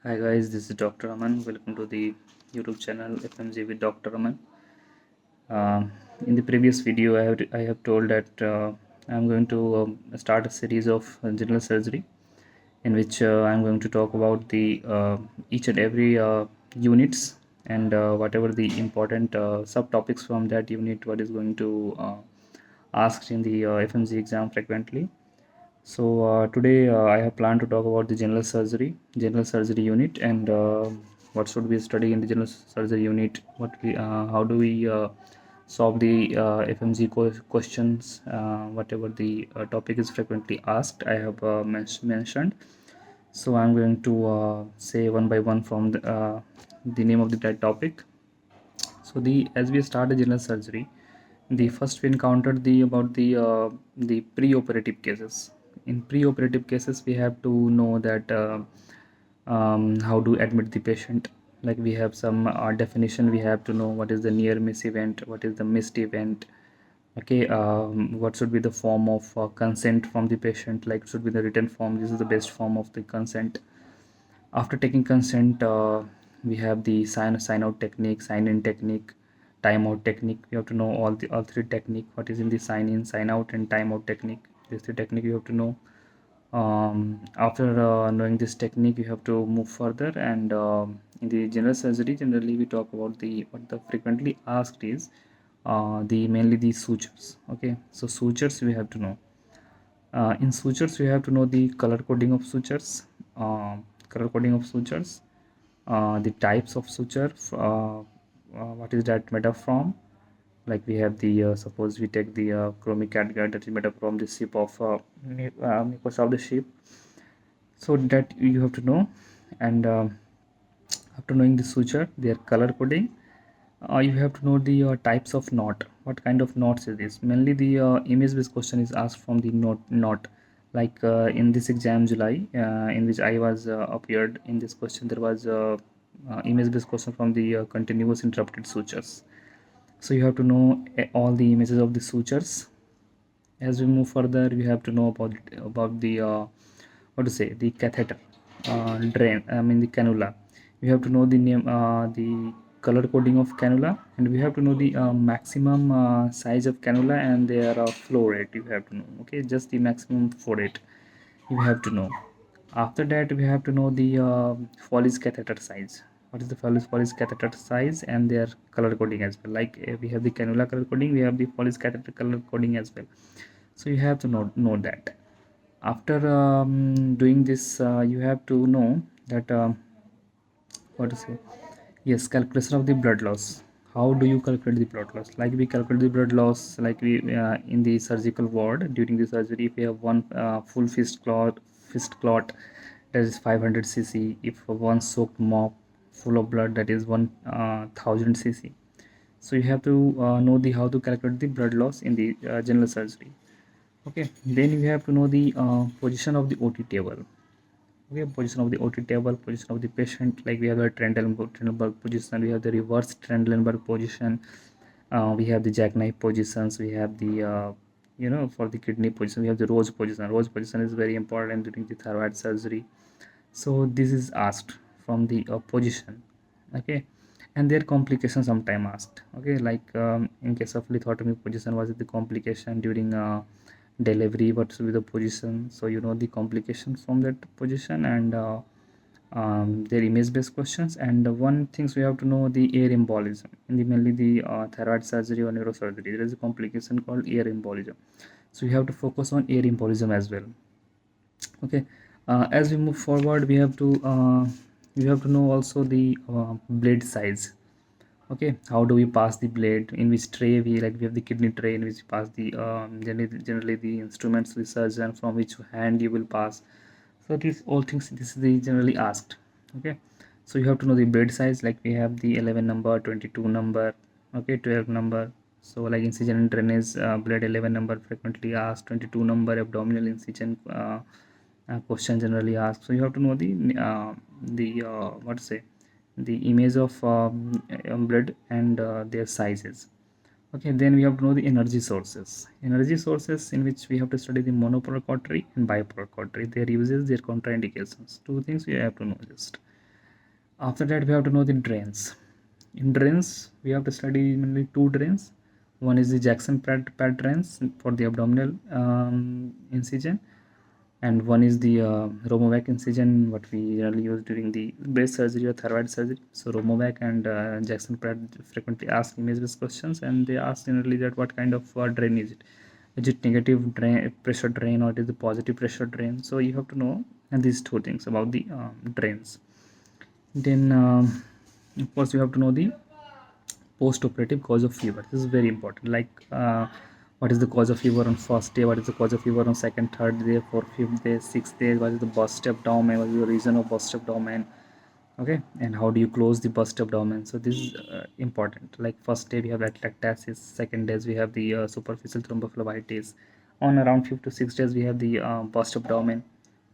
Hi guys, this is Dr. Aman. Welcome to the YouTube channel FMG with Dr. Aman. In the previous video, I have told that I'm going to start a series of general surgery in which I'm going to talk about the each and every units and whatever the important subtopics from that unit what is going to asked in the FMG exam frequently. So today I have planned to talk about the general surgery unit, and what should we study in the general surgery unit. How do we solve the FMG questions, whatever the topic is frequently asked. I have mentioned. So I'm going to say one by one from the name of the topic. So the as we start the general surgery, the first we encountered the pre-operative cases. In pre-operative cases, we have to know that how to admit the patient. Like we have some definition. We have to know what is the near miss event, what is the missed event. Okay, what should be the form of consent from the patient? Like should be the written form. This is the best form of the consent. After taking consent, we have the sign out technique, sign in technique, timeout technique. You have to know all three technique. What is in the sign in, sign out, and timeout technique. These three technique you have to know. After knowing this technique, you have to move further. And in the general surgery, generally we talk about the what the frequently asked is the mainly the sutures. Okay, so sutures we have to know. In sutures, we have to know the color coding of sutures, color coding of sutures, the types of suture, what is that made up from. Like we have the suppose we take the chromic catgut that is made up from the sheep of mucosa of the sheep. So that you have to know, and after knowing the suture, their color coding, you have to know the types of knot. What kind of knots is this? Mainly the image based question is asked from the knot. Like in this exam July, in which I was appeared in this question, there was image based question from the continuous interrupted sutures. So you have to know all the images of the sutures. As we move further, you have to know about the what to say, the catheter, drain. I mean the cannula. You have to know the name, the color coding of cannula, and we have to know the maximum size of cannula and their flow rate. You have to know. Okay, just the maximum flow rate. You have to know. After that, we have to know the Foley's catheter size. What is the Foley's catheter size and their color coding as well. Like we have the cannula color coding, we have the Foley's catheter color coding as well. So you have to know that. After doing this, you have to know that what to say. Yes, calculation of the blood loss. How do you calculate the blood loss? Like we calculate the blood loss, like we in the surgical ward during the surgery. If we have one full fist clot, that is 500 cc. If one soaked mop full of blood, that is 1000 cc. So you have to know the how to calculate the blood loss in the general surgery. Okay, then you have to know the position of the OT table. Okay, position of the OT table, position of the patient. Like we have the Trendelenburg position, we have the reverse Trendelenburg position, we have the jackknife positions, we have the for the kidney position, we have the Rose position. Rose position is very important during the thyroid surgery. So this is asked from the position. Okay, and their complication sometime asked. Okay, like in case of lithotomy position, was it the complication during delivery, what should be the position? So you know the complication from that position, and their image based questions. And one things we have to know the air embolism in the mainly the thyroid surgery or neurosurgery. There is a complication called air embolism, so you have to focus on air embolism as well. Okay, as we move forward, we have to know also the blade size. Okay, how do we pass the blade, in which tray we, like we have the kidney tray in which we pass the generally the instruments the surgeon from which hand you will pass. So these all things, this is the generally asked. Okay, so you have to know the blade size. Like we have the 11 number, 22 number, okay, 12 number. So like incision and drainage blade 11 number frequently asked, 22 number abdominal incision question generally asked. So you have to know the what to say, the image of blood and their sizes. Okay, then we have to know the energy sources. Energy sources in which we have to study the monopolar cautery and bipolar cautery, their uses, their contraindications. Two things we have to know just. After that, we have to know the drains. In drains, we have to study mainly two drains. One is the Jackson pad drains for the abdominal incision, and one is the Romovac incision, what we generally use during the breast surgery or thyroid surgery. So Romovac and Jackson pad frequently ask image-based questions, and they ask generally that what kind of drain is it? Is it negative drain, pressure drain, or it is the positive pressure drain? So you have to know and these two things about the drains. Then of course you have to know the post-operative cause of fever. This is very important, like what is the cause of fever on first day, what is the cause of fever on second, third day, fourth, fifth day, sixth day, what is the burst abdomen, what is the reason of burst abdomen, okay, and how do you close the burst abdomen. So this is important, like first day we have atelectasis, second days we have the superficial thrombophlebitis, on around 5 to 6 days we have the burst abdomen.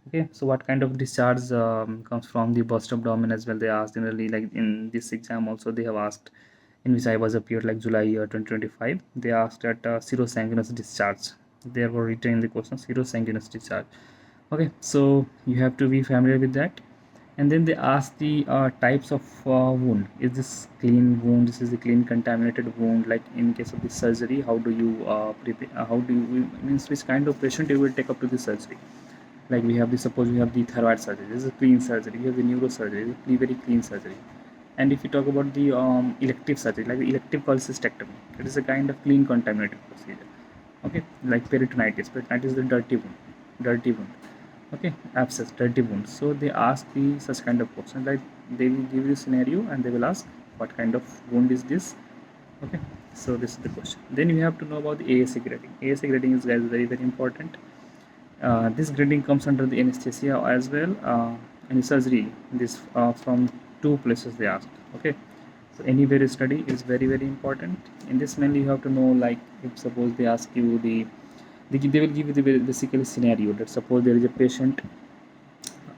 Okay, so what kind of discharge comes from the burst abdomen as well, they asked generally, like in this exam also they have asked, in which I was appeared like July 2025, they asked at serosanguinous discharge. They were written in the question serosanguinous discharge. Okay, so you have to be familiar with that. And then they ask the types of wound. Is this clean wound, this is a clean contaminated wound, like in case of the surgery, how do you prepare, how do you, means which kind of patient you will take up to the surgery. Like we have the, suppose we have the thyroid surgery, this is a clean surgery. We have the neurosurgery, this is a very clean surgery. And if you talk about the elective surgery, like the elective cholecystectomy, it is a kind of clean contaminated procedure. Okay, like peritonitis, peritonitis is the dirty wound, okay, abscess, dirty wound. So they ask the such kind of question, like they will give you scenario and they will ask what kind of wound is this. Okay, so this is the question. Then you have to know about the ASA grading. ASA grading is, guys, very very important. This grading comes under the anesthesia as well, in surgery. This from two places they asked. Okay, so anywhere you study is very very important. In this mainly you have to know, like if suppose they ask you they will give you the basically scenario that suppose there is a patient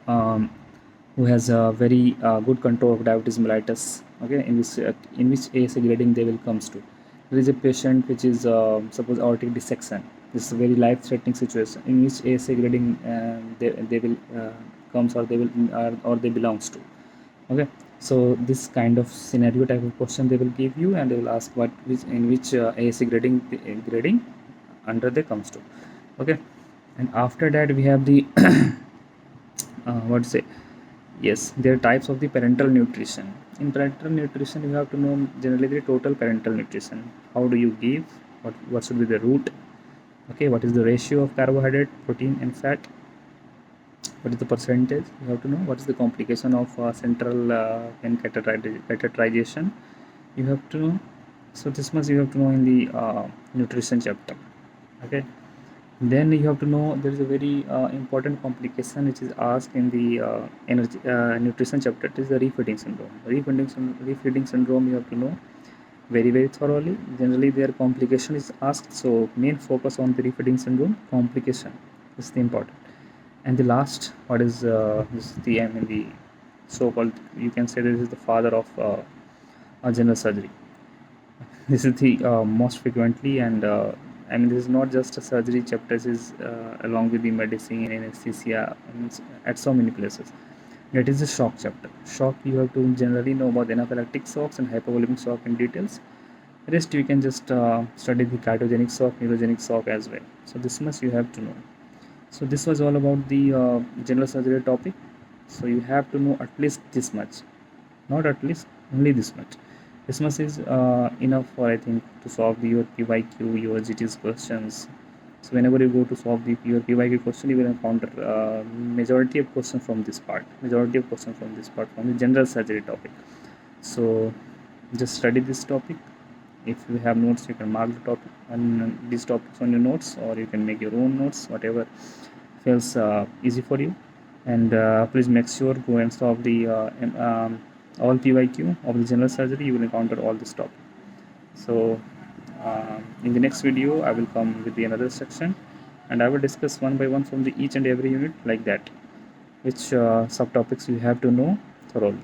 who has a very good control of diabetes mellitus. Okay, in which ASA grading they will comes to. There is a patient which is suppose aortic dissection. This is a very life-threatening situation in which ASA grading they will comes, or they will or they belongs to. Okay, so this kind of scenario type of question they will give you, and they will ask what which ASA grading under they comes to. Okay, and after that we have the what to say, yes, there are types of the parental nutrition. In parental nutrition you have to know generally the total parental nutrition. How do you give, what should be the route, okay, what is the ratio of carbohydrate, protein and fat, what is the percentage. You have to know what is the complication of central vein catheterization. You have to know. So this much you have to know in the nutrition chapter. Okay, then you have to know there is a very important complication which is asked in the energy nutrition chapter. It is the refeeding syndrome. Refeeding syndrome you have to know very very thoroughly. Generally their complication is asked, so main focus on the refeeding syndrome complication is the important. And the last, what is this, the I mean the so-called, you can say this is the father of general surgery. This is the most frequently, and I mean this is not just a surgery chapter, this is along with the medicine, anesthesia, and at so many places. That is the shock chapter. Shock, you have to generally know about anaphylactic shocks and hypovolemic shock in details. Rest you can just study the cardiogenic shock, neurogenic shock as well. So this much you have to know. So this was all about the general surgery topic. So you have to know at least this much, not at least, only this much. This much is enough for, I think, to solve your PYQ, your GTS questions. So whenever you go to solve your PYQ question, you will encounter majority of questions from this part, from the general surgery topic. So just study this topic. If you have notes, you can mark the topic and these topics on your notes, or you can make your own notes, whatever feels easy for you. And please make sure go and solve the all PYQ of the general surgery. You will encounter all this topic. So in the next video I will come with the another section, and I will discuss one by one from the each and every unit, like that, which subtopics you have to know thoroughly.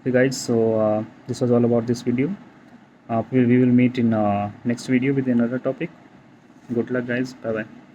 Okay guys, so this was all about this video. We will meet in next video with another topic. Good luck guys, bye bye.